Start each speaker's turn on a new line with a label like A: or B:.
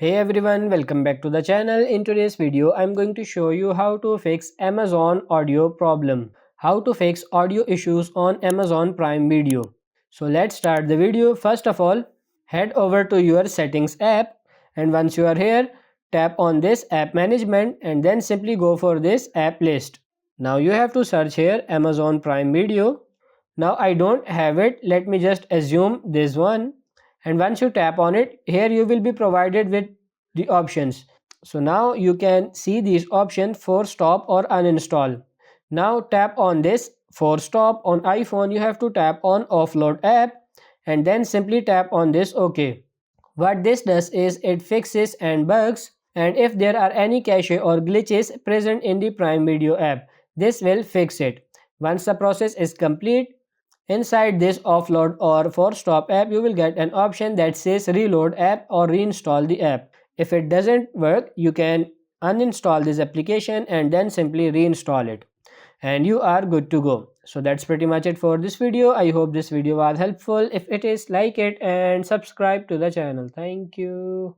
A: Hey everyone, welcome back to the channel. In today's video, I'm going to show you how to fix Amazon audio problem. How to fix audio issues on Amazon Prime Video. So let's start the video. First of all, head over to your settings app, and once you are here, tap on this app management and then simply go for this app list. Now you have to search here Amazon Prime Video. Now I don't have it. Let me just assume this one, and once you tap on it, here you will be provided with the options. So now you can see these options: force stop or uninstall. Now tap on this force stop. On iPhone you have to tap on offload app and then simply tap on this OK. What this does is it fixes and bugs, and if there are any cache or glitches present in the Prime Video app, this will fix it. Once the process is complete, inside this offload or force stop app, you will get an option that says reload app or reinstall the app. If it doesn't work, you can uninstall this application and then simply reinstall it, and you are good to go. So that's pretty much it for this video. I hope this video was helpful. If it is, like it and subscribe to the channel. Thank you.